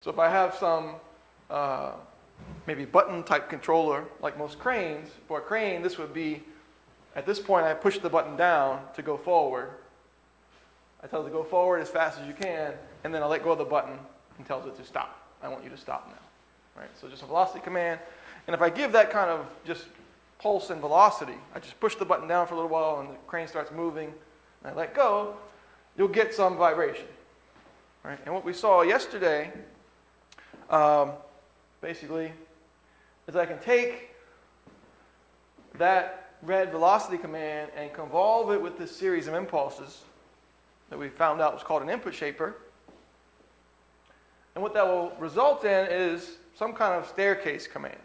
So if I have some maybe button type controller, like most cranes, for a crane, this would be, at this point I push the button down to go forward. I tell it to go forward as fast as you can, and then I let go of the button and tells it to stop. I want you to stop now. Right? So just a velocity command. And if I give that kind of just pulse and velocity, I just push the button down for a little while and the crane starts moving, and I let go, you'll get some vibration. Right? And what we saw yesterday, basically, is I can take that red velocity command and convolve it with this series of impulses that we found out was called an input shaper. And what that will result in is some kind of staircase command.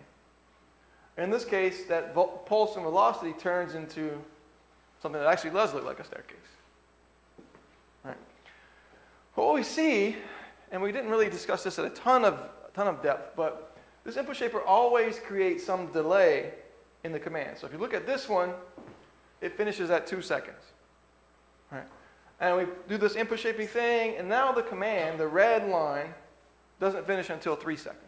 In this case, that pulse and velocity turns into something that actually does look like a staircase. Right. What we see, and we didn't really discuss this at a ton of depth, but this input shaper always creates some delay in the command. So if you look at this one, it finishes at 2 seconds. Right. And we do this input shaping thing, and now the command, the red line, doesn't finish until 3 seconds.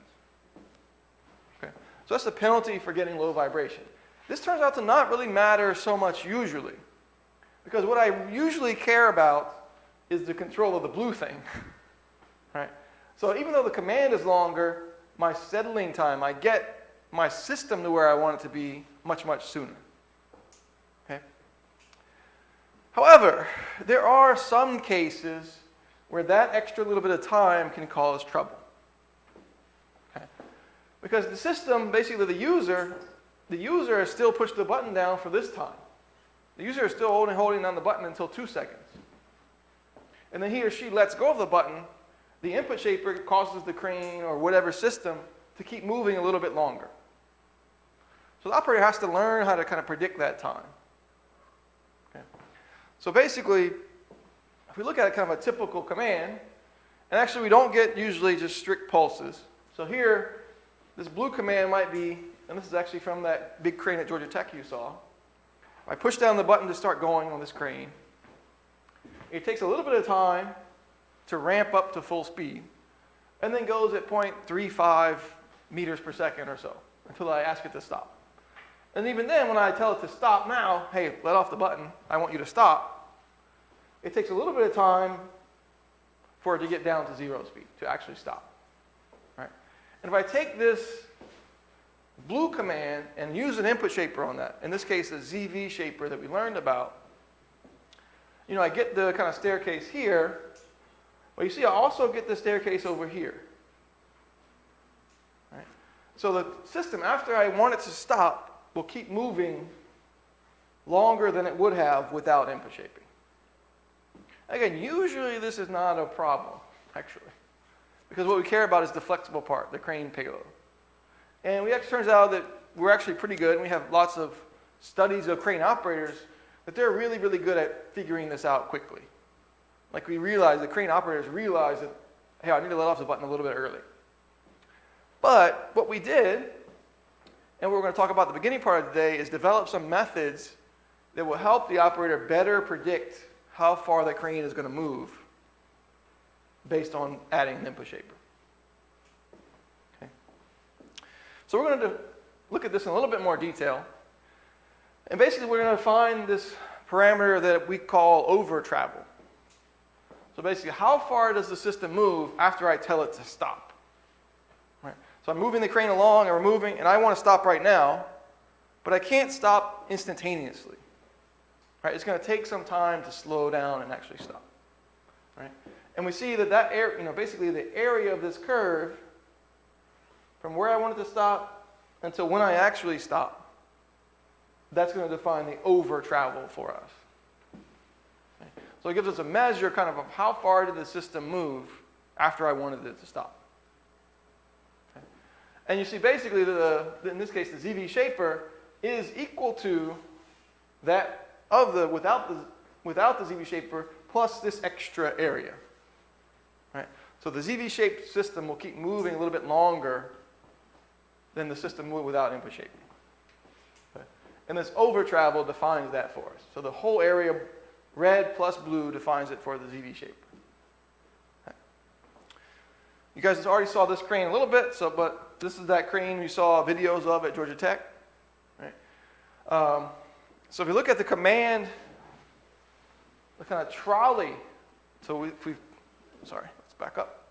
Okay. So that's the penalty for getting low vibration. This turns out to not really matter so much usually, because what I usually care about is the control of the blue thing. Right? So even though the command is longer, my settling time, I get my system to where I want it to be much, much sooner. Okay? However, there are some cases where that extra little bit of time can cause trouble. Okay? Because the system, basically the user has still pushed the button down for this time. The user is still holding down the button until 2 seconds. And then he or she lets go of the button. The input shaper causes the crane or whatever system to keep moving a little bit longer. So the operator has to learn how to kind of predict that time. Okay. So basically, if we look at kind of a typical command, and actually we don't get usually just strict pulses. So here, this blue command might be, and this is actually from that big crane at Georgia Tech you saw. I push down the button to start going on this crane. It takes a little bit of time to ramp up to full speed, and then goes at 0.35 meters per second or so, until I ask it to stop. And even then, when I tell it to stop now, hey, let off the button, I want you to stop, it takes a little bit of time for it to get down to 0 speed, to actually stop. Right? And if I take this blue command and use an input shaper on that, in this case a ZV shaper that we learned about, I get the kind of staircase here. Well, you see, I also get the staircase over here. Right? So the system, after I want it to stop, will keep moving longer than it would have without input shaping. Again, usually this is not a problem, actually, because what we care about is the flexible part, the crane payload. And it turns out that we're actually pretty good, and we have lots of studies of crane operators that they're really, really good at figuring this out quickly. Like the crane operators realize that, hey, I need to let off the button a little bit early. But what we did, and what we're going to talk about at the beginning part of the day, is develop some methods that will help the operator better predict how far the crane is going to move based on adding an input shaper. Okay. So we're going to look at this in a little bit more detail. And basically we're going to find this parameter that we call over travel. So basically, how far does the system move after I tell it to stop? Right. So I'm moving the crane along, and we're moving, and I want to stop right now, but I can't stop instantaneously. Right. It's going to take some time to slow down and actually stop. Right. And we see that area, basically the area of this curve, from where I want it to stop until when I actually stop, that's going to define the over travel for us. Okay. So it gives us a measure kind of how far did the system move after I wanted it to stop. Okay. And you see basically, in this case, the ZV shaper is equal to that of the without the ZV shaper plus this extra area. Right. So the ZV shaped system will keep moving a little bit longer than the system without input shaping. And this over travel defines that for us. So the whole area, red plus blue, defines it for the ZV shape. You guys already saw this crane a little bit, but this is that crane you saw videos of at Georgia Tech. Right? So if you look at the command, the kind of trolley, let's back up.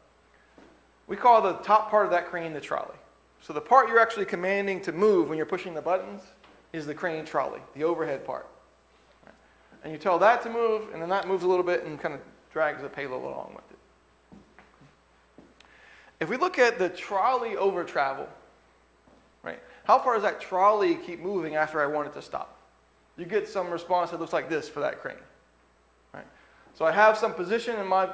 We call the top part of that crane the trolley. So the part you're actually commanding to move when you're pushing the buttons is the crane trolley, the overhead part. Right? And you tell that to move, and then that moves a little bit and kind of drags the payload along with it. If we look at the trolley over travel, right? How far does that trolley keep moving after I want it to stop? You get some response that looks like this for that crane. Right? So I have some position in my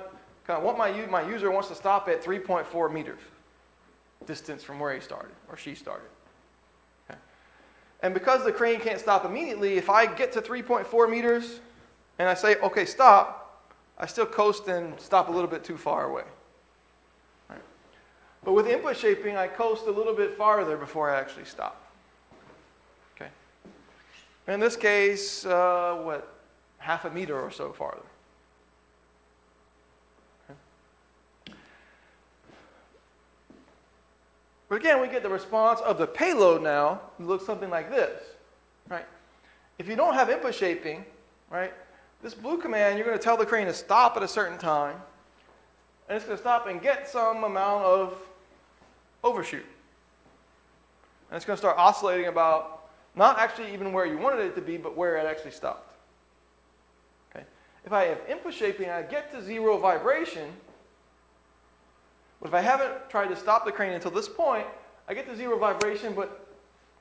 kind of what my user wants to stop at 3.4 meters distance from where he started or she started. Okay. And because the crane can't stop immediately, if I get to 3.4 meters and I say, okay, stop, I still coast and stop a little bit too far away. Right. But with input shaping, I coast a little bit farther before I actually stop. Okay. In this case, half a meter or so farther. But again, we get the response of the payload now. It looks something like this, right? If you don't have input shaping, right, this blue command, you're going to tell the crane to stop at a certain time, and it's going to stop and get some amount of overshoot. And it's going to start oscillating about, not actually even where you wanted it to be, but where it actually stopped. Okay? If I have input shaping, I get to zero vibration. But if I haven't tried to stop the crane until this point, I get to zero vibration, but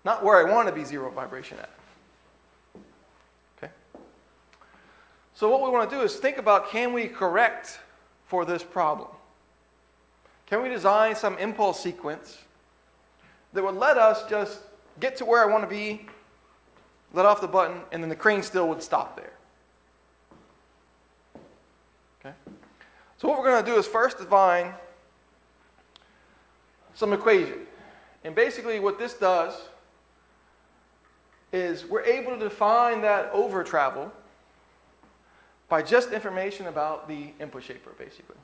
not where I want to be zero vibration at. Okay? So what we want to do is think about, can we correct for this problem? Can we design some impulse sequence that would let us just get to where I want to be, let off the button, and then the crane still would stop there? Okay? So what we're going to do is first define some equation. And basically what this does is we're able to define that over travel by just information about the input shaper, basically.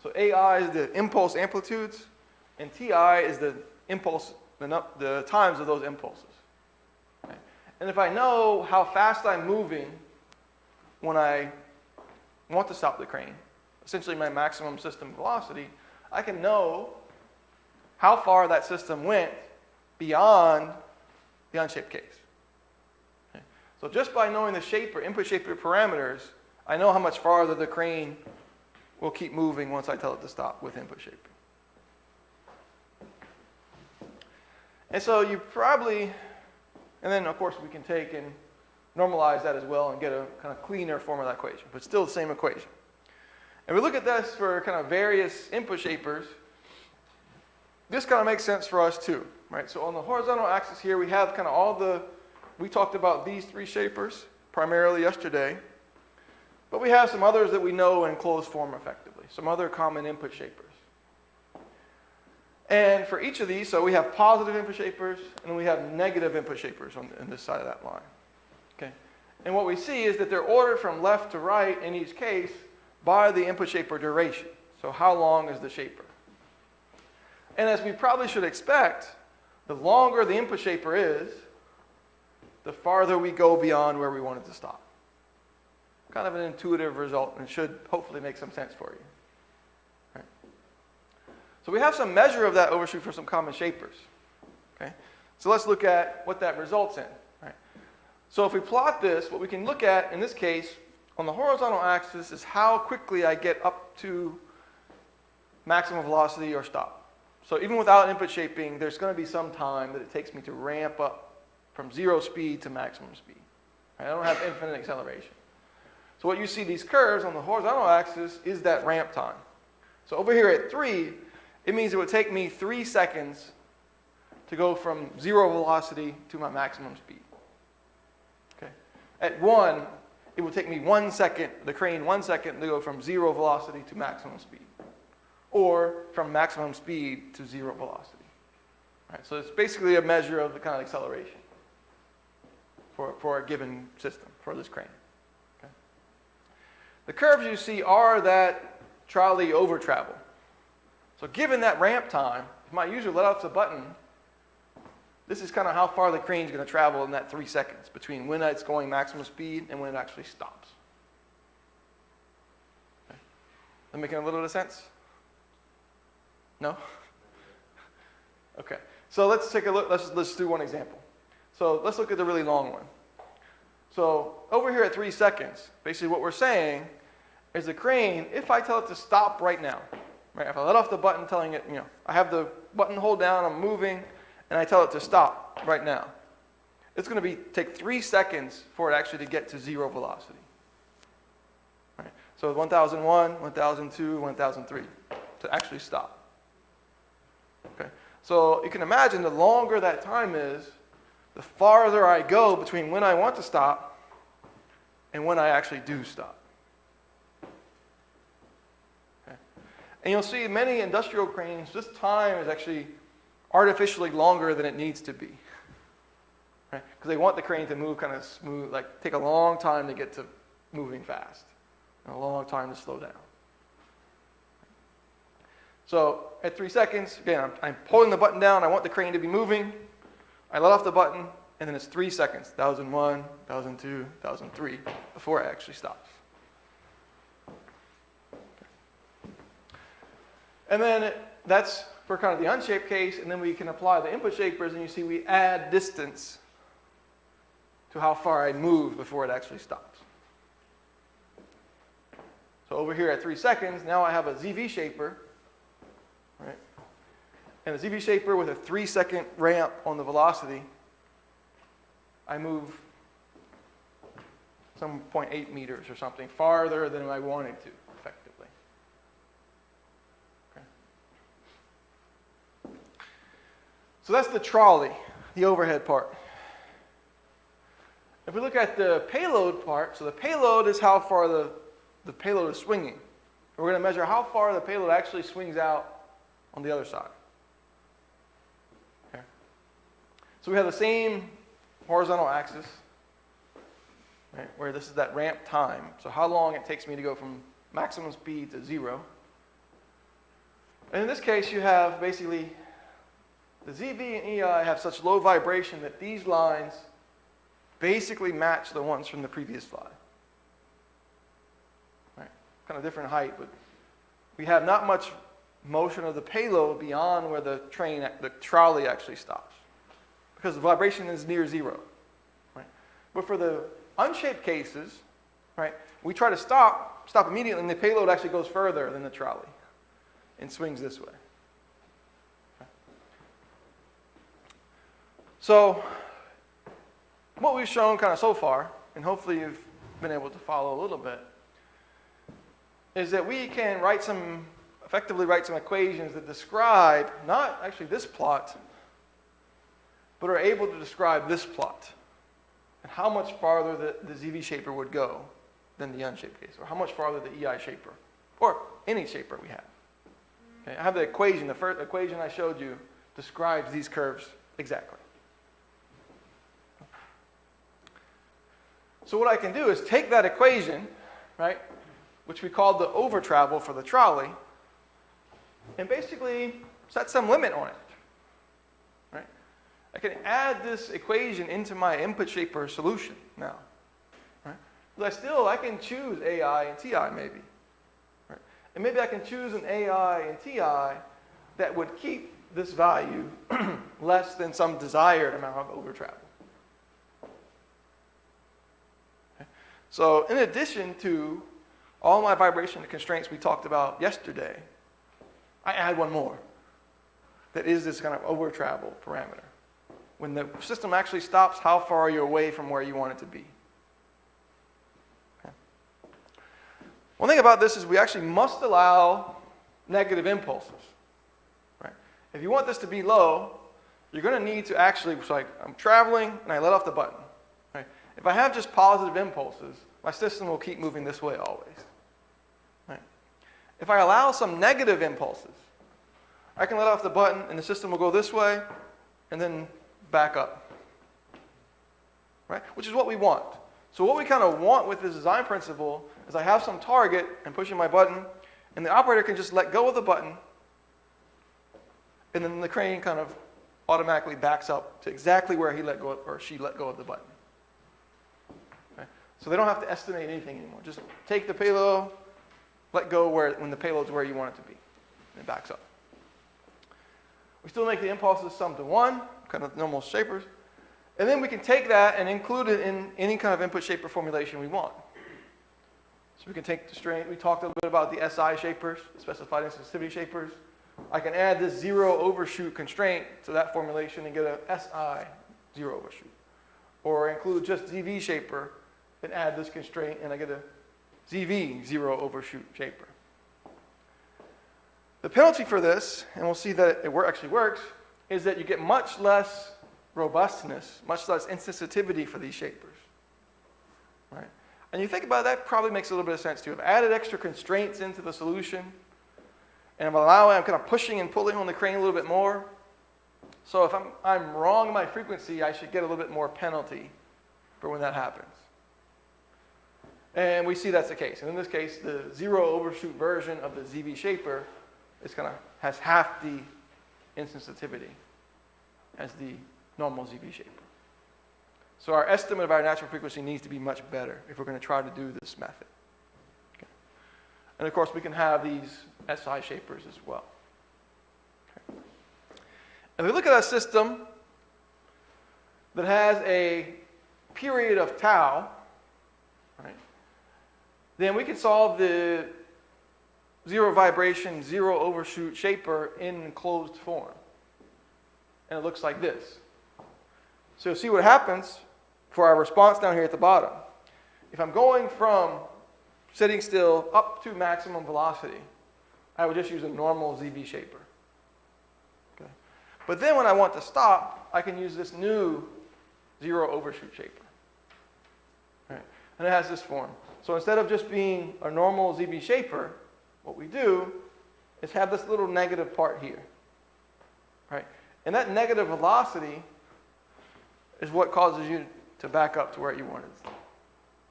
So AI is the impulse amplitudes, and TI is the impulse, the times of those impulses. Okay? And if I know how fast I'm moving when I want to stop the crane, essentially my maximum system velocity, I can know how far that system went beyond the unshaped case. Okay. So just by knowing the shaper, input shaper parameters, I know how much farther the crane will keep moving once I tell it to stop with input shaping. And so you probably, and then of course we can take and normalize that as well and get a kind of cleaner form of that equation, but still the same equation. And we look at this for kind of various input shapers. This kind of makes sense for us too, right? So on the horizontal axis here, we have kind of we talked about these three shapers primarily yesterday, but we have some others that we know in closed form effectively, some other common input shapers. And for each of these, so we have positive input shapers, and we have negative input shapers on this side of that line. Okay? And what we see is that they're ordered from left to right in each case by the input shaper duration. So how long is the shaper? And as we probably should expect, the longer the input shaper is, the farther we go beyond where we want it to stop. Kind of an intuitive result, and should hopefully make some sense for you. Right. So we have some measure of that overshoot for some common shapers. Okay? So let's look at what that results in. Right. So if we plot this, what we can look at in this case on the horizontal axis is how quickly I get up to maximum velocity or stop. So even without input shaping, there's going to be some time that it takes me to ramp up from zero speed to maximum speed. Right? I don't have infinite acceleration. So what you see these curves on the horizontal axis is that ramp time. So over here at 3, it means it would take me 3 seconds to go from zero velocity to my maximum speed. Okay. At 1, it would take me 1 second, the crane 1 second to go from zero velocity to maximum speed, or from maximum speed to zero velocity. Right, so it's basically a measure of the kind of acceleration for a given system, for this crane. Okay. The curves you see are that trolley over travel. So given that ramp time, if my user let off the button, this is kind of how far the crane is going to travel in that 3 seconds between when it's going maximum speed and when it actually stops. Okay. That making a little bit of sense? No? Okay. So let's take a look. Let's do one example. So let's look at the really long one. So over here at 3 seconds, basically what we're saying is the crane, if I tell it to stop right now, right? If I let off the button telling it, I have the button hold down, I'm moving, and I tell it to stop right now, it's going to take 3 seconds for it actually to get to zero velocity. Right? So 1001, 1002, 1003 to actually stop. Okay? So you can imagine the longer that time is, the farther I go between when I want to stop and when I actually do stop. Okay. And you'll see many industrial cranes, this time is actually artificially longer than it needs to be. Right? Because they want the crane to move kind of smooth, like take a long time to get to moving fast and a long time to slow down. So at 3 seconds, again, I'm pulling the button down, I want the crane to be moving. I let off the button, and then it's 3 seconds, 1001, 1002, 1003, before it actually stops. And then that's for kind of the unshaped case, and then we can apply the input shapers, and you see we add distance to how far I move before it actually stops. So over here at 3 seconds, now I have a ZV shaper, right? And a ZV shaper with a 3 second ramp on the velocity, I move some 0.8 meters or something farther than I wanted to, effectively. Okay. So that's the trolley, the overhead part. If we look at the payload part, so the payload is how far the payload is swinging. We're going to measure how far the payload actually swings out on the other side. So we have the same horizontal axis, right, where this is that ramp time. So how long it takes me to go from maximum speed to zero. And in this case, you have basically the ZV and EI have such low vibration that these lines basically match the ones from the previous slide. Right? Kind of different height, but we have not much motion of the payload beyond where the trolley actually stops, because the vibration is near zero. Right? But for the unshaped cases, right, we try to stop immediately, and the payload actually goes further than the trolley and swings this way. Okay. So what we've shown kind of so far, and hopefully you've been able to follow a little bit, is that we can effectively write some equations that describe not actually this plot, but are able to describe this plot and how much farther the ZV shaper would go than the unshaped case, or how much farther the EI shaper, or any shaper we have. Okay, I have the equation, the first equation I showed you describes these curves exactly. So what I can do is take that equation, right, which we called the over travel for the trolley, and basically set some limit on it. Right? I can add this equation into my input shaper solution now. Right? But I can choose AI and TI maybe. Right? And maybe I can choose an AI and TI that would keep this value less than some desired amount of over travel. Okay? So in addition to all my vibration constraints we talked about yesterday, I add one more that is this kind of over travel parameter. When the system actually stops, how far are you away from where you want it to be? Okay. One thing about this is we actually must allow negative impulses. Right? If you want this to be low, you're going to need to actually, it's like I'm traveling and I let off the button. Right? If I have just positive impulses, my system will keep moving this way always. Right? If I allow some negative impulses, I can let off the button and the system will go this way and then back up. Right? Which is what we want. So what we kind of want with this design principle is I have some target and pushing my button, and the operator can just let go of the button and then the crane kind of automatically backs up to exactly where he let go or she let go of the button. Okay? So they don't have to estimate anything anymore. Just take the payload, let go when the payload's where you want it to be, and it backs up. We still make the impulses sum to 1, kind of normal shapers, and then we can take that and include it in any kind of input shaper formulation we want. So we can take the strain. We talked a little bit about the SI shapers, specified insensitivity shapers. I can add this zero overshoot constraint to that formulation and get a SI zero overshoot. Or include just ZV shaper and add this constraint and I get a ZV zero overshoot shaper. The penalty for this, and we'll see that it actually works, is that you get much less robustness, much less insensitivity for these shapers. Right? And you think about it, that probably makes a little bit of sense too. I've added extra constraints into the solution, and I'm kind of pushing and pulling on the crane a little bit more. So if I'm wrong in my frequency, I should get a little bit more penalty for when that happens. And we see that's the case. And in this case, the zero overshoot version of the ZV shaper has half the insensitivity as the normal ZV shaper. So our estimate of our natural frequency needs to be much better if we're going to try to do this method. Okay. And of course, we can have these SI shapers as well. Okay. If we look at a system that has a period of tau, right, then we can solve the zero vibration, zero overshoot shaper in closed form. And it looks like this. So you'll see what happens for our response down here at the bottom. If I'm going from sitting still up to maximum velocity, I would just use a normal ZV shaper. Okay. But then when I want to stop, I can use this new zero overshoot shaper. Right. And it has this form. So instead of just being a normal ZV shaper, what we do is have this little negative part here. Right? And that negative velocity is what causes you to back up to where you wanted.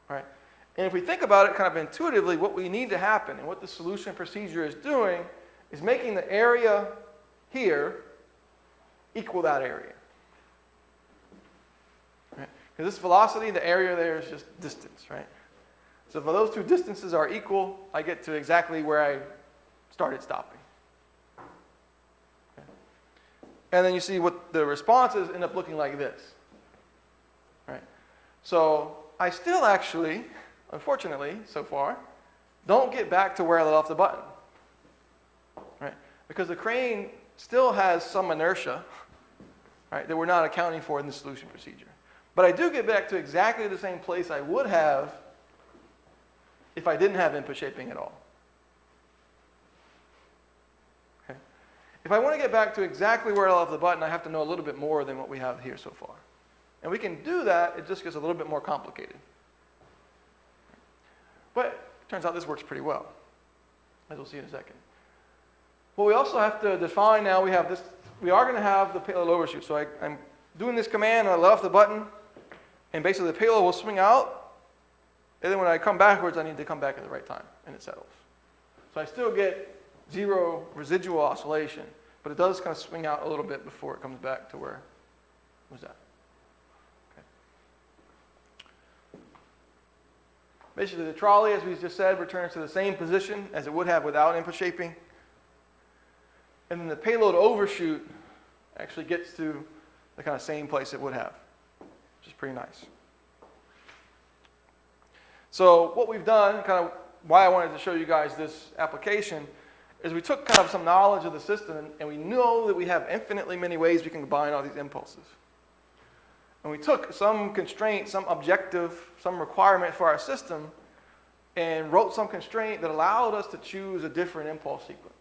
Right? And if we think about it kind of intuitively, what we need to happen and what the solution procedure is doing is making the area here equal that area. Right? Because this velocity, the area there is just distance, right? So if those two distances are equal, I get to exactly where I started stopping. Okay. And then you see what the responses end up looking like this. Right? So I still actually, unfortunately, so far, don't get back to where I let off the button. Right? Because the crane still has some inertia, right, that we're not accounting for in the solution procedure. But I do get back to exactly the same place I would have if I didn't have input shaping at all. Okay. If I want to get back to exactly where I left the button, I have to know a little bit more than what we have here so far. And we can do that, it just gets a little bit more complicated. But it turns out this works pretty well, as we'll see in a second. Well, we also have to define now, we are going to have the payload overshoot. So I'm doing this command, and I let off the button, and basically the payload will swing out, and then when I come backwards, I need to come back at the right time, and it settles. So I still get zero residual oscillation, but it does kind of swing out a little bit before it comes back to where it was at. Okay. Basically, the trolley, as we just said, returns to the same position as it would have without input shaping. And then the payload overshoot actually gets to the kind of same place it would have, which is pretty nice. So what we've done, kind of why I wanted to show you guys this application, is we took kind of some knowledge of the system, and we know that we have infinitely many ways we can combine all these impulses. And we took some constraint, some objective, some requirement for our system, and wrote some constraint that allowed us to choose a different impulse sequence.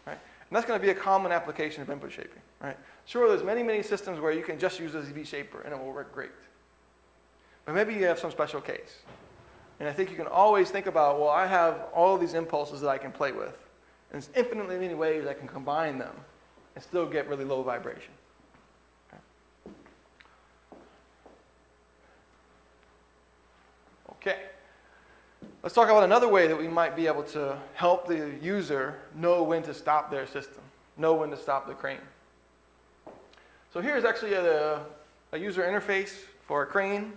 Right? And that's going to be a common application of input shaping. Right? Sure, there's many, many systems where you can just use a ZV shaper, and it will work great. But maybe you have some special case. And I think you can always think about, well, I have all these impulses that I can play with. And there's infinitely many ways I can combine them and still get really low vibration. Okay. Let's talk about another way that we might be able to help the user know when to stop their system. know when to stop the crane. So here's actually a user interface for a crane,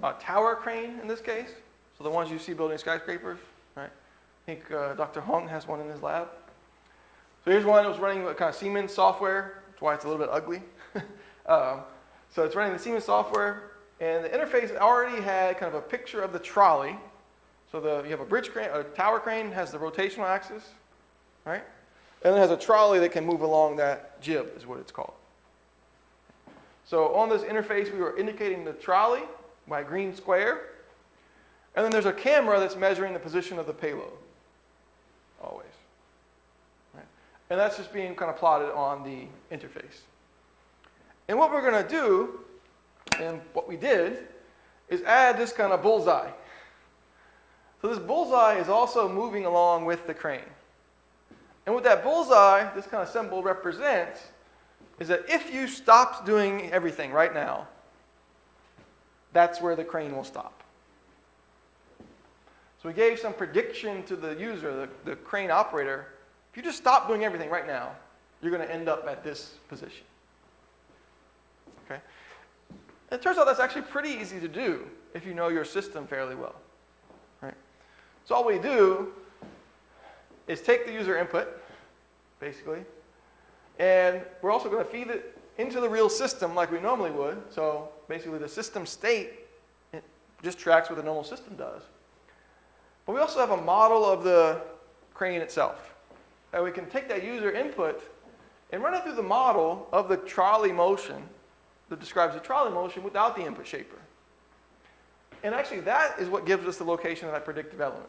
a tower crane in this case. So the ones you see building skyscrapers, right? I think Dr. Hong has one in his lab. So here's one that was running kind of Siemens software. That's why it's a little bit ugly. So it's running the Siemens software, and the interface already had kind of a picture of the trolley. So you have a bridge crane, a tower crane has the rotational axis, right? And it has a trolley that can move along that jib, is what it's called. So on this interface, we were indicating the trolley by a green square, and then there's a camera that's measuring the position of the payload, always. Right? And that's just being kind of plotted on the interface. And what we're going to do, and what we did, is add this kind of bullseye. So this bullseye is also moving along with the crane. And what that bullseye, this kind of symbol represents, is that if you stopped doing everything right now, that's where the crane will stop. So we gave some prediction to the user, the crane operator. If you just stop doing everything right now, you're going to end up at this position. Okay? And it turns out that's actually pretty easy to do if you know your system fairly well. Right? So all we do is take the user input, basically, and we're also going to feed it into the real system like we normally would. So basically the system state just tracks what the normal system does. But we also have a model of the crane itself. And we can take that user input and run it through the model of the trolley motion that describes the trolley motion without the input shaper. And actually that is what gives us the location of that predictive element.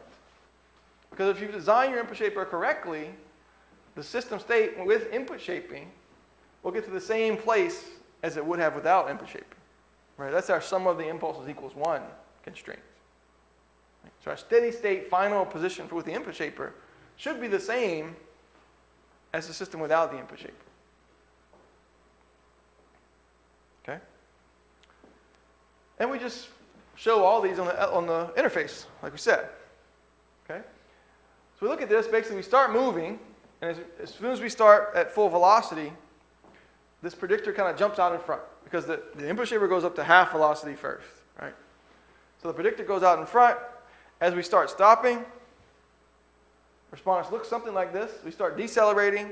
Because if you design your input shaper correctly, the system state with input shaping will get to the same place as it would have without input shaping. Right? That's our sum of the impulses equals 1 constraint. Right? So our steady state final position with the input shaper should be the same as the system without the input shaper. Okay? And we just show all these on the interface, like we said. Okay? So we look at this, basically we start moving, and as soon as we start at full velocity, this predictor kind of jumps out in front because the input shaper goes up to half velocity first, right? So the predictor goes out in front. As we start stopping, response looks something like this. We start decelerating,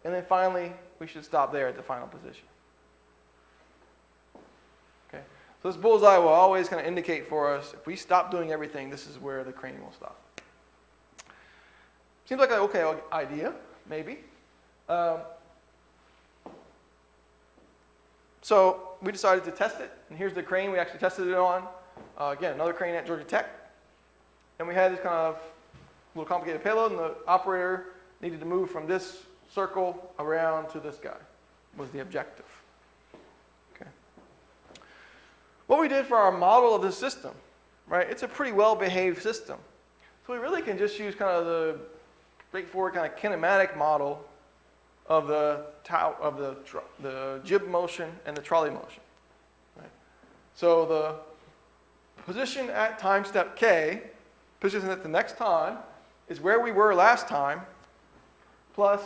and then finally we should stop there at the final position. Okay? So this bullseye will always kind of indicate for us, if we stop doing everything, this is where the crane will stop. Seems like an okay idea, maybe. So we decided to test it, and here's the crane we actually tested it on. Again, another crane at Georgia Tech. And we had this kind of little complicated payload, and the operator needed to move from this circle around to this guy, was the objective. Okay. What we did for our model of this system, right, it's a pretty well-behaved system. So we really can just use kind of the straightforward kind of kinematic model of the jib motion and the trolley motion. Right? So the position at time step k, position at the next time, is where we were last time, plus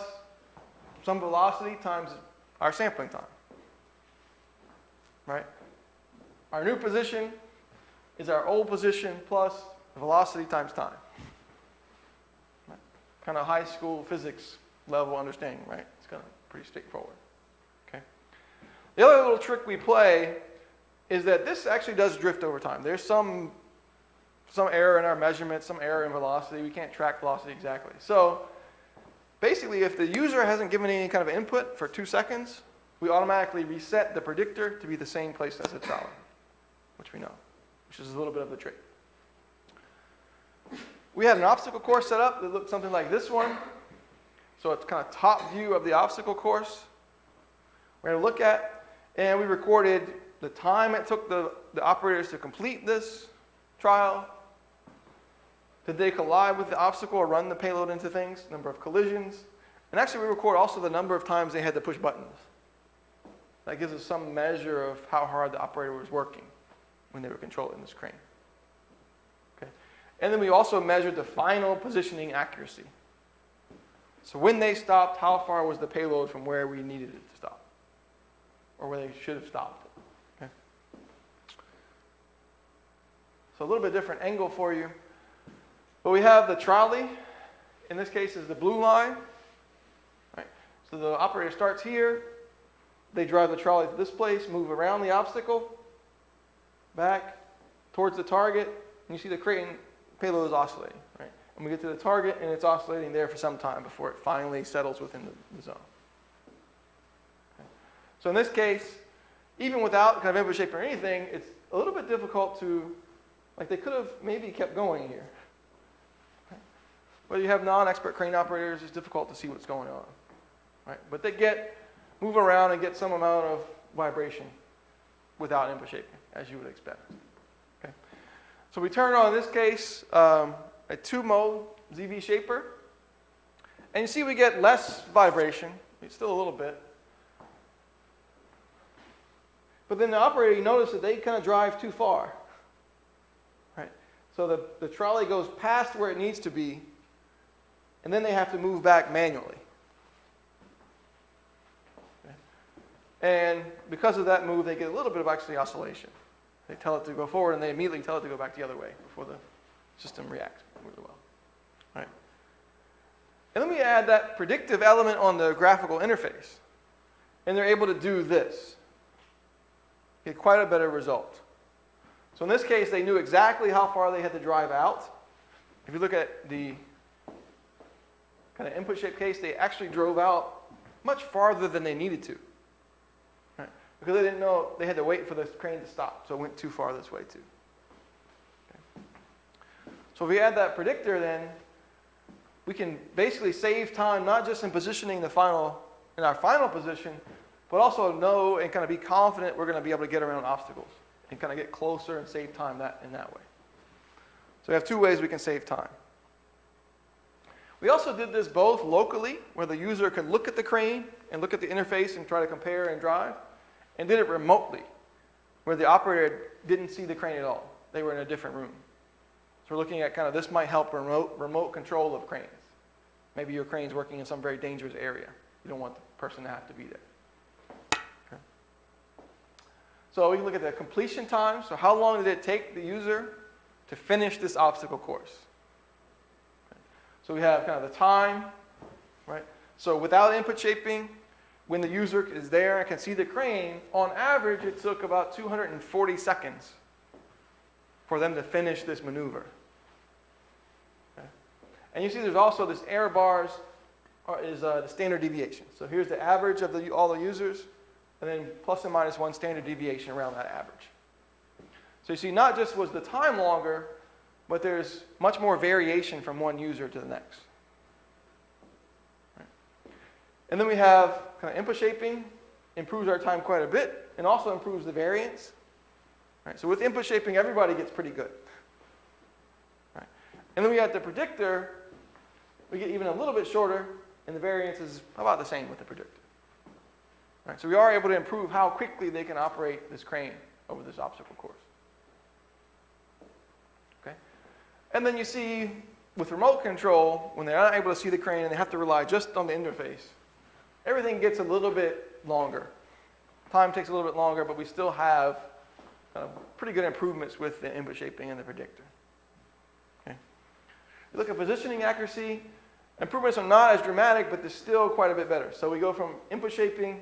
some velocity times our sampling time. Right? Our new position is our old position plus velocity times time. Right? Kind of high school physics level understanding, right? It's kind of pretty straightforward. Okay. The other little trick we play is that this actually does drift over time. There's some error in our measurements, some error in velocity. We can't track velocity exactly. So basically, if the user hasn't given any kind of input for 2 seconds, we automatically reset the predictor to be the same place as the trolley, which we know, which is a little bit of the trick. We had an obstacle course set up that looked something like this one. So it's kind of top view of the obstacle course. We're going to look at, and we recorded the time it took the operators to complete this trial. Did they collide with the obstacle or run the payload into things? Number of collisions. And actually we record also the number of times they had to push buttons. That gives us some measure of how hard the operator was working when they were controlling this crane. Okay. And then we also measured the final positioning accuracy. So when they stopped, how far was the payload from where we needed it to stop? Or where they should have stopped? Okay. So a little bit different angle for you. But we have the trolley. In this case is the blue line. Right. So the operator starts here. They drive the trolley to this place, move around the obstacle, back towards the target, and you see the crane payload is oscillating. Right? And we get to the target, and it's oscillating there for some time before it finally settles within the zone. Okay. So in this case, even without kind of input shape or anything, it's a little bit difficult to, like they could have maybe kept going here. Okay. But you have non-expert crane operators, it's difficult to see what's going on. Right? But they move around and get some amount of vibration without input shaping, as you would expect. Okay. So we turn on, in this case, a 2-mode ZV shaper. And you see we get less vibration, still a little bit. But then the operator, you notice that they kind of drive too far. Right? So the trolley goes past where it needs to be, and then they have to move back manually. And because of that move, they get a little bit of actually oscillation. They tell it to go forward, and they immediately tell it to go back the other way before the system reacts really well. All right. And then we add that predictive element on the graphical interface. And they're able to do this. Get quite a better result. So in this case, they knew exactly how far they had to drive out. If you look at the kind of input shape case, they actually drove out much farther than they needed to. Because they didn't know they had to wait for the crane to stop, so it went too far this way too. Okay. So if we add that predictor, then we can basically save time not just in positioning in our final position, but also know and kind of be confident we're going to be able to get around obstacles and kind of get closer and save time in that way. So we have 2 ways we can save time. We also did this both locally, where the user could look at the crane and look at the interface and try to compare and drive. And did it remotely, where the operator didn't see the crane at all. They were in a different room. So we're looking at kind of, this might help remote control of cranes. Maybe your crane's working in some very dangerous area. You don't want the person to have to be there. Okay. So we can look at the completion time. So how long did it take the user to finish this obstacle course? Okay. So we have kind of the time, right? So without input shaping, when the user is there and can see the crane, on average, it took about 240 seconds for them to finish this maneuver. Okay. And you see there's also this error bars is the standard deviation. So here's the average of all the users, and then plus and minus 1 standard deviation around that average. So you see not just was the time longer, but there's much more variation from one user to the next. And then we have kind of input shaping, improves our time quite a bit, and also improves the variance. Right, so with input shaping, everybody gets pretty good. Right. And then we have the predictor, we get even a little bit shorter, and the variance is about the same with the predictor. Right, so we are able to improve how quickly they can operate this crane over this obstacle course. Okay. And then you see, with remote control, when they're not able to see the crane and they have to rely just on the interface, everything gets a little bit longer. Time takes a little bit longer, but we still have pretty good improvements with the input shaping and the predictor. Okay. You look at positioning accuracy, improvements are not as dramatic, but they're still quite a bit better. So we go from input shaping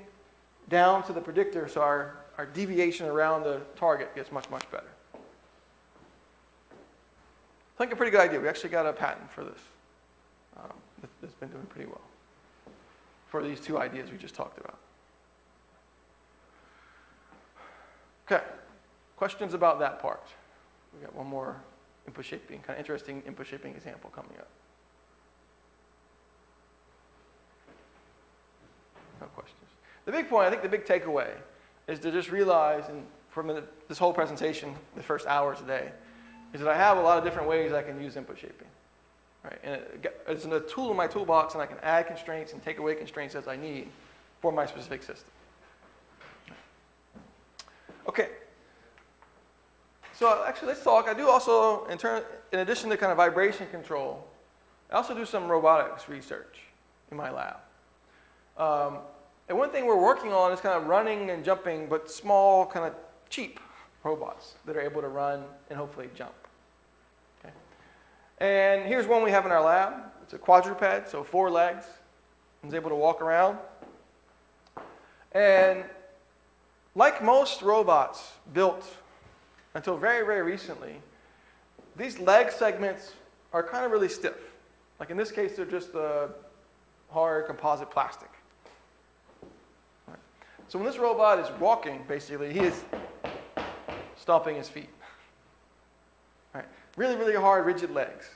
down to the predictor, so our deviation around the target gets much, much better. I think a pretty good idea. We actually got a patent for this. That's been doing pretty well for these 2 ideas we just talked about. Okay, questions about that part? We got one more input shaping, kind of interesting input shaping example coming up. No questions. The big point, I think the big takeaway is to just realize, and from this whole presentation, the first hour today, is that I have a lot of different ways I can use input shaping. Right? And it's a tool in my toolbox, and I can add constraints and take away constraints as I need for my specific system. Okay. So actually, let's talk. I do also, in addition to kind of vibration control, I also do some robotics research. in my lab. And one thing we're working on is kind of running and jumping, but small, kind of cheap robots that are able to run and hopefully jump. Okay? And here's one we have in our lab. It's a quadruped, so 4 legs. It's able to walk around. And like most robots built until very, very recently, these leg segments are kind of really stiff. Like in this case, they're just hard composite plastic. Right. So when this robot is walking, basically, he is stomping his feet. Right. Really, really hard, rigid legs.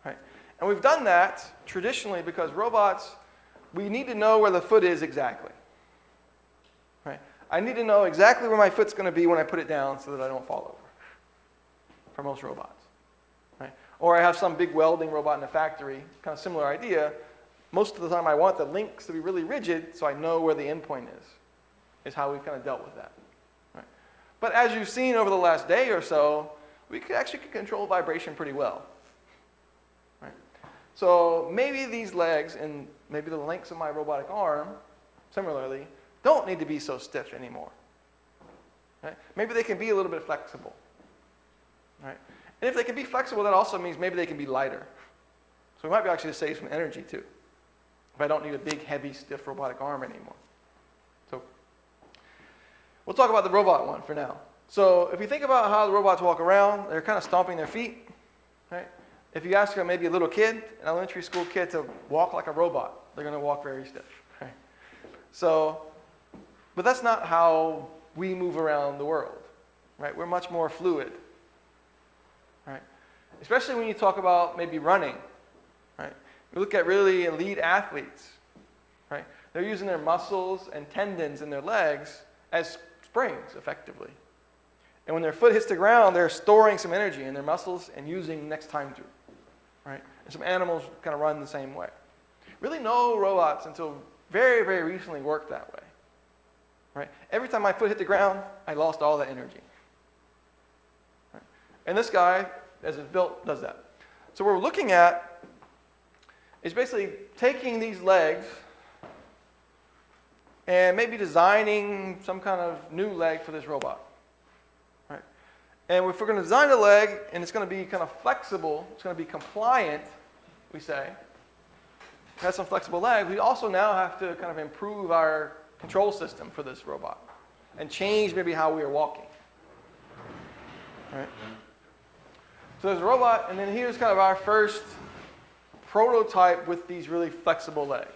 Right. And we've done that traditionally because robots, we need to know where the foot is exactly. Right. I need to know exactly where my foot's going to be when I put it down so that I don't fall over. For most robots. Right. Or I have some big welding robot in a factory, kind of similar idea. Most of the time I want the links to be really rigid so I know where the endpoint is how we've kind of dealt with that. Right. But as you've seen over the last day or so, we could actually control vibration pretty well. Right. So maybe these legs and maybe the links of my robotic arm, similarly, don't need to be so stiff anymore. Right. Maybe they can be a little bit flexible. Right. And if they can be flexible, that also means maybe they can be lighter. So we might be actually save some energy too. If I don't need a big, heavy, stiff robotic arm anymore. So we'll talk about the robot one for now. So if you think about how the robots walk around, they're kind of stomping their feet. Right? If you ask maybe a little kid, an elementary school kid, to walk like a robot, they're going to walk very stiff. Right? So, but that's not how we move around the world. Right? We're much more fluid. Right? Especially when you talk about maybe running. Right? We look at really elite athletes. Right? They're using their muscles and tendons in their legs as springs, effectively. And when their foot hits the ground, they're storing some energy in their muscles and using next time through. Right? And some animals kind of run the same way. Really, no robots until very, very recently worked that way. Right? Every time my foot hit the ground, I lost all that energy. Right? And this guy, as it's built, does that. So what we're looking at is basically taking these legs and maybe designing some kind of new leg for this robot. Right? And if we're going to design a leg and it's going to be kind of flexible, it's going to be compliant, we say, it has some flexible legs, we also now have to kind of improve our control system for this robot and change maybe how we are walking. Right? So there's a robot, and then here's kind of our first prototype with these really flexible legs.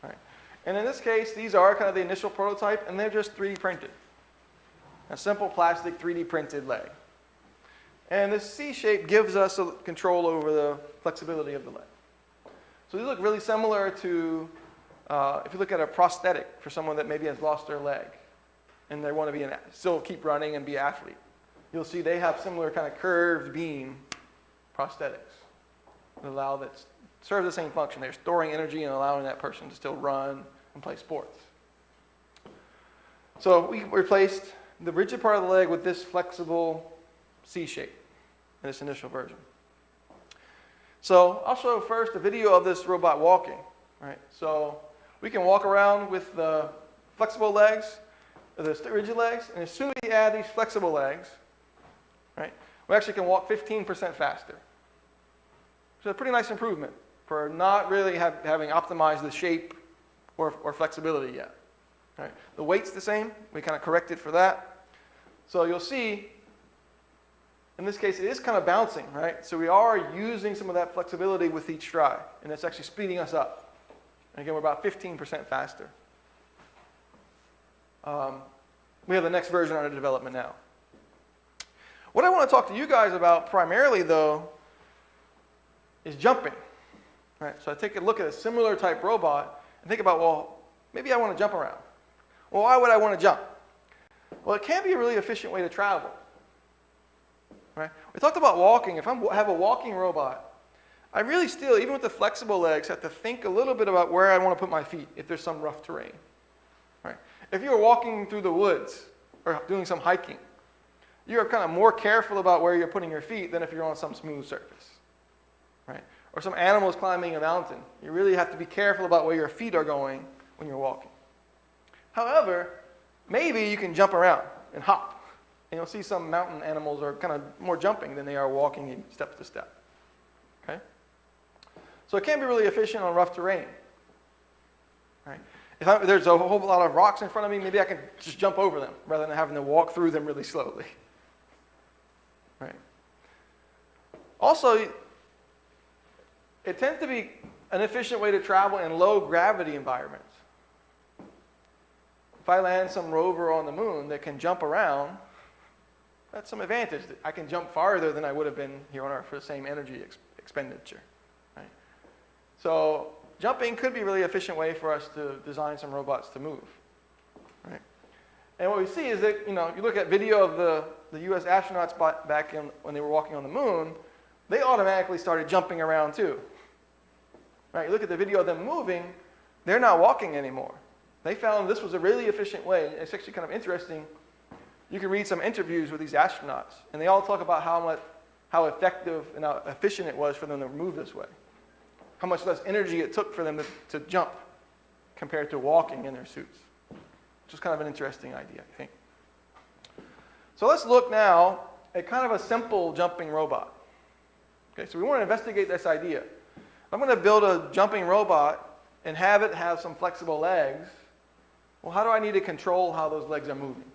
Right? And in this case, these are kind of the initial prototype, and they're just 3D printed. A simple plastic 3D printed leg. And this C shape gives us a control over the flexibility of the leg. So these look really similar to, if you look at a prosthetic for someone that maybe has lost their leg, and they want to still keep running and be an athlete. You'll see they have similar kind of curved beam prosthetics that serve the same function. They're storing energy and allowing that person to still run and play sports. So we replaced the rigid part of the leg with this flexible C shape in this initial version. So I'll show first a video of this robot walking. Right? So we can walk around with the flexible legs, the rigid legs, and as soon as we add these flexible legs, right, we actually can walk 15% faster. So a pretty nice improvement for not really having optimized the shape or flexibility yet. Right? The weight's the same. We kind of corrected for that. So you'll see, in this case, it is kind of bouncing, right? So we are using some of that flexibility with each stride, and that's actually speeding us up. And again, we're about 15% faster. We have the next version under development now. What I want to talk to you guys about primarily, though, is jumping. Right? So I take a look at a similar type robot and think about, well, maybe I want to jump around. Well, why would I want to jump? Well, it can be a really efficient way to travel. Right? We talked about walking. If I have a walking robot, I really still, even with the flexible legs, have to think a little bit about where I want to put my feet if there's some rough terrain. Right? If you're walking through the woods or doing some hiking, you're kind of more careful about where you're putting your feet than if you're on some smooth surface. Right? or some animals climbing a mountain. You really have to be careful about where your feet are going when you're walking. However, maybe you can jump around and hop. And you'll see some mountain animals are kind of more jumping than they are walking step to step. Okay? So it can be really efficient on rough terrain. Right? If there's a whole lot of rocks in front of me, maybe I can just jump over them rather than having to walk through them really slowly. Right? Also, it tends to be an efficient way to travel in low gravity environments. If I land some rover on the moon that can jump around, that's some advantage. I can jump farther than I would have been here on Earth for the same energy expenditure. Right? So jumping could be a really efficient way for us to design some robots to move. Right? And what we see is that, you look at video of the US astronauts back when they were walking on the moon, they automatically started jumping around too. Right? You look at the video of them moving, they're not walking anymore. They found this was a really efficient way. It's actually kind of interesting. You can read some interviews with these astronauts, and they all talk about how effective and how efficient it was for them to move this way. How much less energy it took for them to jump compared to walking in their suits. Which is kind of an interesting idea, I think. So let's look now at kind of a simple jumping robot. Okay, so we want to investigate this idea. I'm going to build a jumping robot and have it have some flexible legs. Well, how do I need to control how those legs are moving?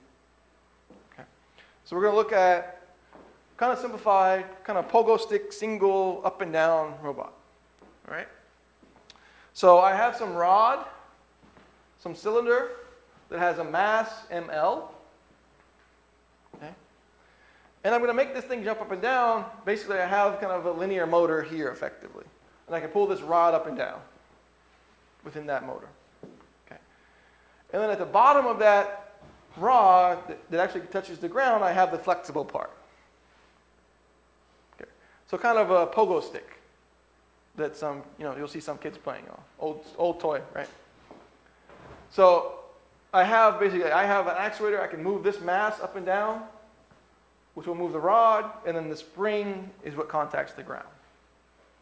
Okay. So we're going to look at kind of simplified, kind of pogo stick, single, up and down robot. All right? So I have some rod, some cylinder that has a mass ml. Okay? And I'm going to make this thing jump up and down. Basically, I have kind of a linear motor here, effectively. And I can pull this rod up and down within that motor. Okay. And then at the bottom of that rod that actually touches the ground, I have the flexible part. Okay. So kind of a pogo stick that you'll see some kids playing on. Old toy, right? So I have an actuator. I can move this mass up and down, which will move the rod, and then the spring is what contacts the ground.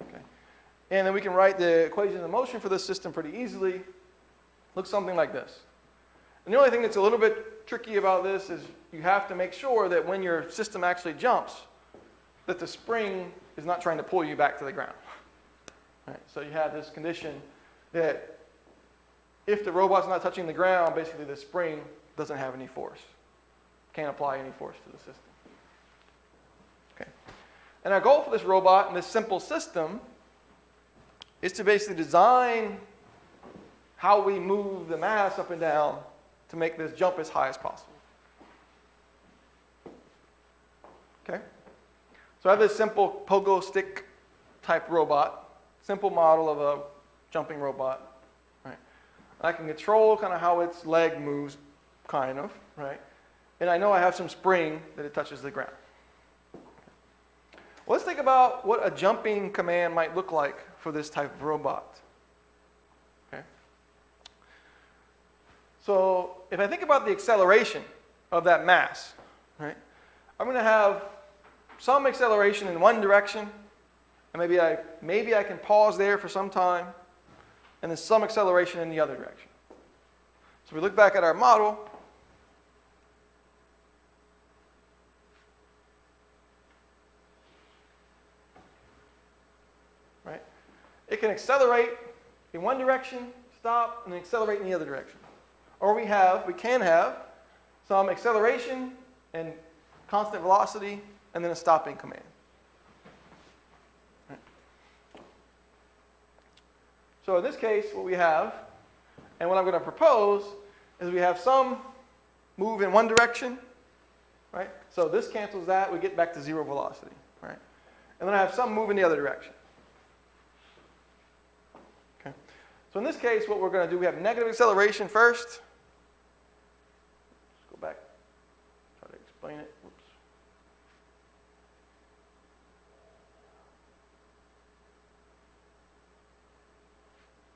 Okay. And then we can write the equation of motion for this system pretty easily. Looks something like this. And the only thing that's a little bit tricky about this is you have to make sure that when your system actually jumps, that the spring is not trying to pull you back to the ground. Right? So you have this condition that if the robot's not touching the ground, basically the spring doesn't have any force. Can't apply any force to the system. Okay. And our goal for this robot and this simple system is to basically design how we move the mass up and down to make this jump as high as possible. Okay? So I have this simple pogo stick type robot, simple model of a jumping robot. Right? I can control kind of how its leg moves, kind of, right? And I know I have some spring that it touches the ground. Well, let's think about what a jumping command might look like for this type of robot. Okay? So if I think about the acceleration of that mass, right, I'm going to have some acceleration in one direction, and maybe I can pause there for some time, and then some acceleration in the other direction. So we look back at our model. Right? It can accelerate in one direction, stop, and then accelerate in the other direction. Or we can have some acceleration and constant velocity, and then a stopping command. Right. So in this case, what we have, and what I'm going to propose, is we have some move in one direction, right? So this cancels that, we get back to zero velocity, right? And then I have some move in the other direction. Okay. So in this case, what we're going to do, we have negative acceleration first. Let's go back, try to explain it. Whoops.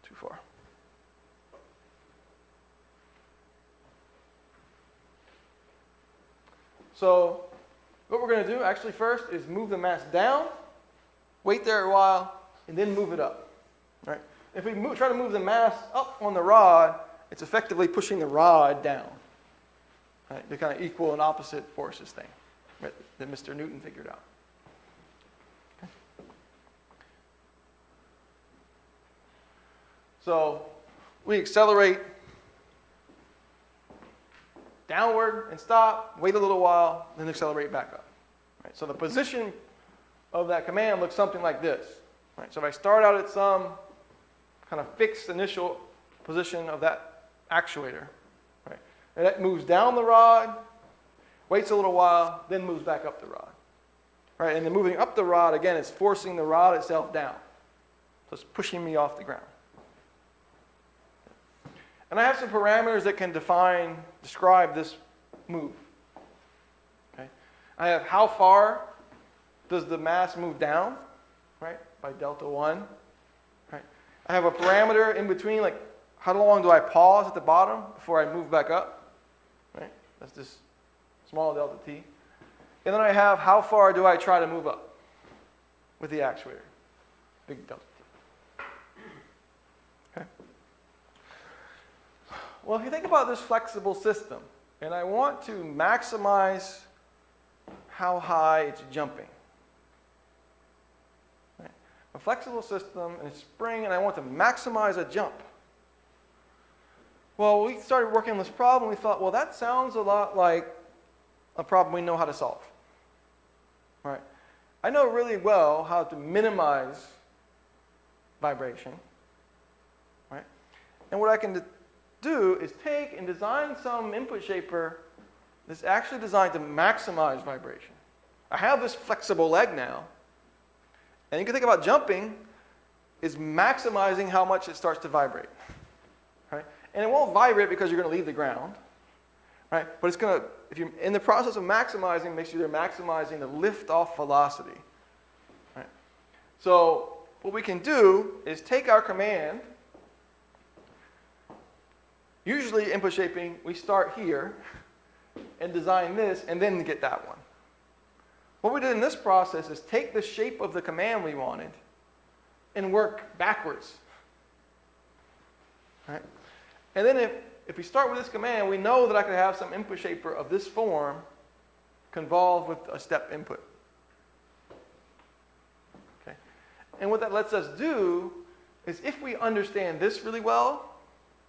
Too far. So what we're going to do actually first is move the mass down, wait there a while, and then move it up. Right? If we try to move the mass up on the rod, it's effectively pushing the rod down. Right? The kind of equal and opposite forces thing, right, that Mr. Newton figured out. Okay. So we accelerate downward and stop, wait a little while, then accelerate back up. Right? So the position of that command looks something like this. Right? So if I start out at some kind of fixed initial position of that actuator, right, and it moves down the rod, waits a little while, then moves back up the rod. Right? And then moving up the rod, again, it's forcing the rod itself down. So it's pushing me off the ground. And I have some parameters that can describe this move. Okay? I have how far does the mass move down, right, by delta 1. Right? I have a parameter in between, like how long do I pause at the bottom before I move back up. Right? That's this small delta t. And then I have how far do I try to move up with the actuator, big delta t. Okay? Well, if you think about this flexible system, and I want to maximize how high it's jumping. Right? A flexible system and a spring, and I want to maximize a jump. Well, we started working on this problem. We thought, well, that sounds a lot like a problem we know how to solve. Right? I know really well how to minimize vibration. Right? And what I can do is take and design some input shaper that's actually designed to maximize vibration. I have this flexible leg now, and you can think about jumping is maximizing how much it starts to vibrate. Right? And it won't vibrate because you're going to leave the ground, right? But it's going to, if you're in the process of maximizing, make sure you're maximizing the lift-off velocity. Right? So what we can do is take our command. Usually input shaping, we start here and design this and then get that one. What we did in this process is take the shape of the command we wanted and work backwards. Right? And then if we start with this command, we know that I could have some input shaper of this form convolved with a step input. Okay? And what that lets us do is if we understand this really well,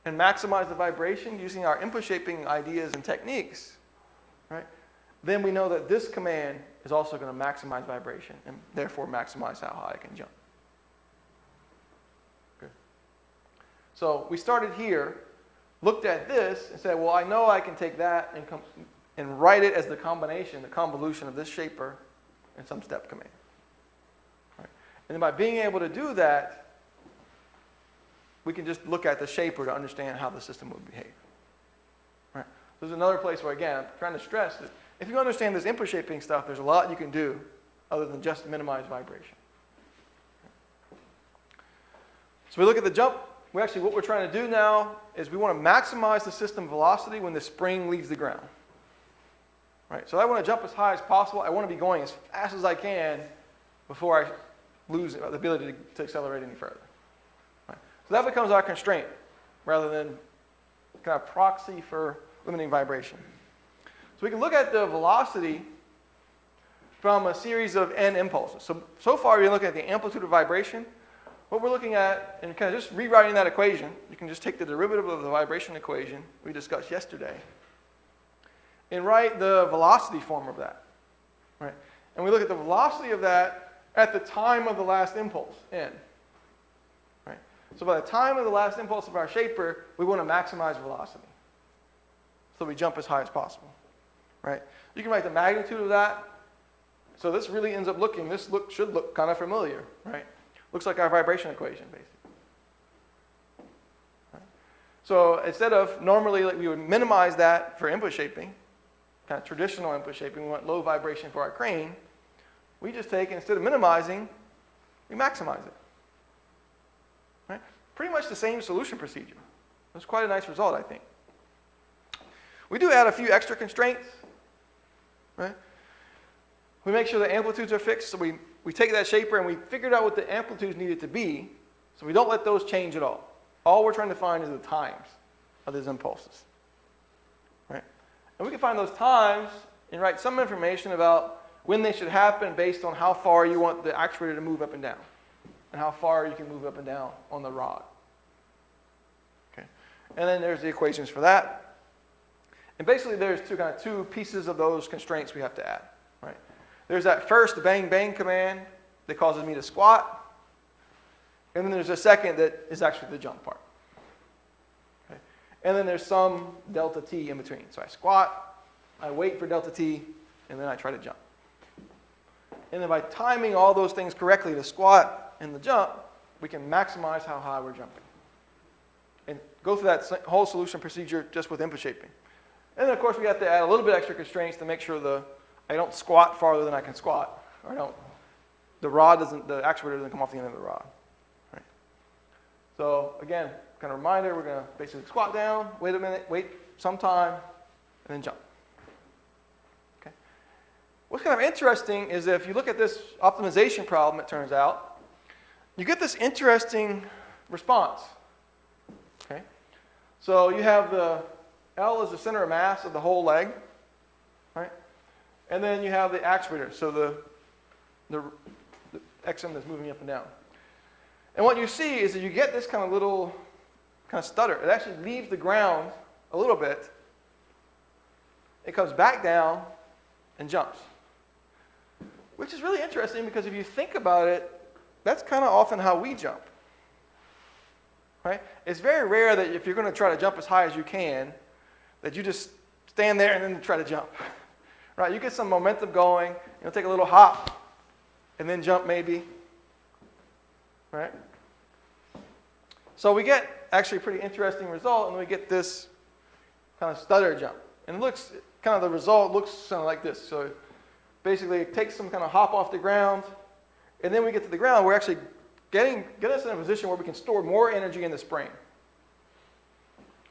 and maximize the vibration using our input shaping ideas and techniques, right? Then we know that this command is also going to maximize vibration and therefore maximize how high I can jump. Good. So we started here, looked at this, and said, well, I know I can take that and write it as the combination, the convolution of this shaper and some step command. Right? And then by being able to do that, we can just look at the shaper to understand how the system would behave. Right? There's another place where, again, I'm trying to stress that if you understand this input shaping stuff, there's a lot you can do other than just minimize vibration. So we look at the jump. What we're trying to do now is we want to maximize the system velocity when the spring leaves the ground. Right? So I want to jump as high as possible. I want to be going as fast as I can before I lose the ability to accelerate any further. So that becomes our constraint rather than kind of proxy for limiting vibration. So we can look at the velocity from a series of n impulses. So far we're looking at the amplitude of vibration. What we're looking at, and kind of just rewriting that equation, you can just take the derivative of the vibration equation we discussed yesterday and write the velocity form of that. Right? And we look at the velocity of that at the time of the last impulse, n. So by the time of the last impulse of our shaper, we want to maximize velocity. So we jump as high as possible. Right? You can write the magnitude of that. So this really ends up looking, should look kind of familiar. Right? Looks like our vibration equation, basically. Right? So instead of normally we would minimize that for input shaping, kind of traditional input shaping, we want low vibration for our crane. We just take, instead of minimizing, we maximize it. Right? Pretty much the same solution procedure. It's quite a nice result, I think. We do add a few extra constraints. Right? We make sure the amplitudes are fixed, so we we take that shaper and we figured out what the amplitudes needed to be, so we don't let those change at all. All we're trying to find is the times of these impulses. Right? And we can find those times and write some information about when they should happen based on how far you want the actuator to move up and down, and how far you can move up and down on the rod. Okay. And then there's the equations for that. And basically there's two pieces of those constraints we have to add. Right? There's that first bang bang command that causes me to squat. And then there's a second that is actually the jump part. Okay. And then there's some delta t in between. So I squat, I wait for delta t, and then I try to jump. And then by timing all those things correctly, the squat and the jump, we can maximize how high we're jumping. And go through that whole solution procedure just with input shaping. And then of course we have to add a little bit extra constraints to make sure I don't squat farther than I can squat, or the actuator doesn't come off the end of the rod. Right? So again, kind of reminder, we're going to basically squat down, wait a minute, wait some time, and then jump. Okay. What's kind of interesting is if you look at this optimization problem, it turns out, you get this interesting response. Okay. So you have the L is the center of mass of the whole leg, right? And then you have the actuator, so the XM that's moving up and down. And what you see is that you get this kind of little stutter. It actually leaves the ground a little bit. It comes back down and jumps. Which is really interesting because if you think about it, that's kind of often how we jump. Right? It's very rare that if you're going to try to jump as high as you can, that you just stand there and then try to jump. Right? You get some momentum going, you'll take a little hop, and then jump maybe. Right? So we get actually a pretty interesting result, and we get this kind of stutter jump. And it looks, the result looks something like this. So basically it takes some kind of hop off the ground, and then we get to the ground, we're actually get us in a position where we can store more energy in the spring.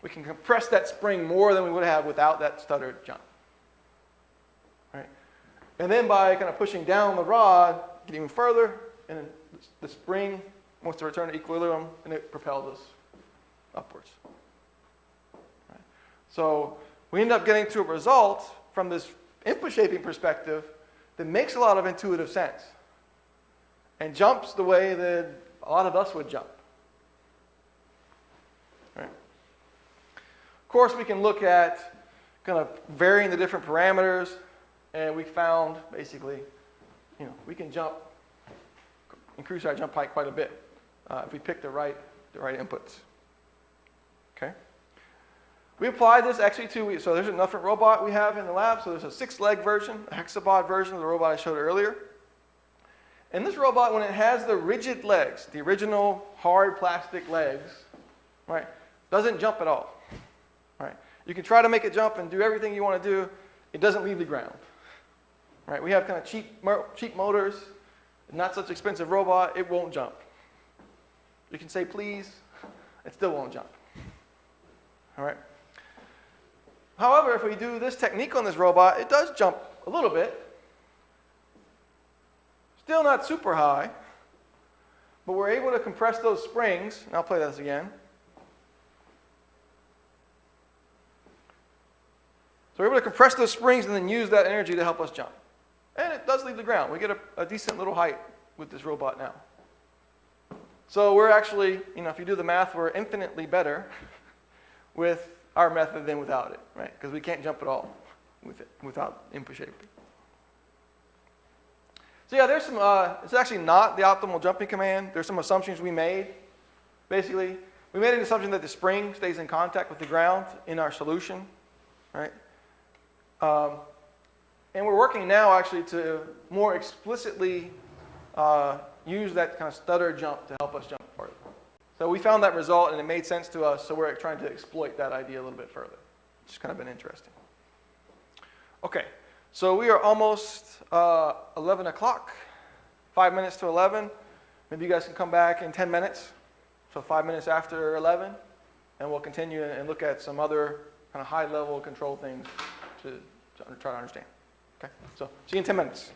We can compress that spring more than we would have without that stutter jump. Right? And then by kind of pushing down the rod, get even further, and then the spring wants to return to equilibrium, and it propels us upwards. Right? So we end up getting to a result from this input shaping perspective that makes a lot of intuitive sense and jumps the way that a lot of us would jump. Right? Of course, we can look at kind of varying the different parameters, and we found basically, we can increase our jump height quite a bit if we pick the right inputs. Okay. We applied this actually so there's a different robot we have in the lab. So there's a 6-leg version, a hexabot version of the robot I showed earlier. And this robot, when it has the rigid legs, the original hard plastic legs, right, doesn't jump at all. Right? You can try to make it jump and do everything you want to do. It doesn't leave the ground. Right? We have kind of cheap motors, not such expensive robot. It won't jump. You can say please, it still won't jump. All right. However, if we do this technique on this robot, it does jump a little bit. Still not super high, but we're able to compress those springs. And I'll play this again. So we're able to compress those springs and then use that energy to help us jump. And it does leave the ground. We get a decent little height with this robot now. So we're actually, if you do the math, we're infinitely better with our method than without it, right? Because we can't jump at all with it without input shaping. So yeah, there's some, it's actually not the optimal jumping command. There's some assumptions we made. Basically, we made an assumption that the spring stays in contact with the ground in our solution, right? And we're working now actually to more explicitly use that kind of stutter jump to help us jump farther. So we found that result and it made sense to us, so we're trying to exploit that idea a little bit further. It's kind of been interesting. Okay, so we are almost 11 o'clock, 5 minutes to 11. Maybe you guys can come back in 10 minutes, so 5 minutes after 11, and we'll continue and look at some other kind of high-level control things to try to understand. Okay, so see you in 10 minutes.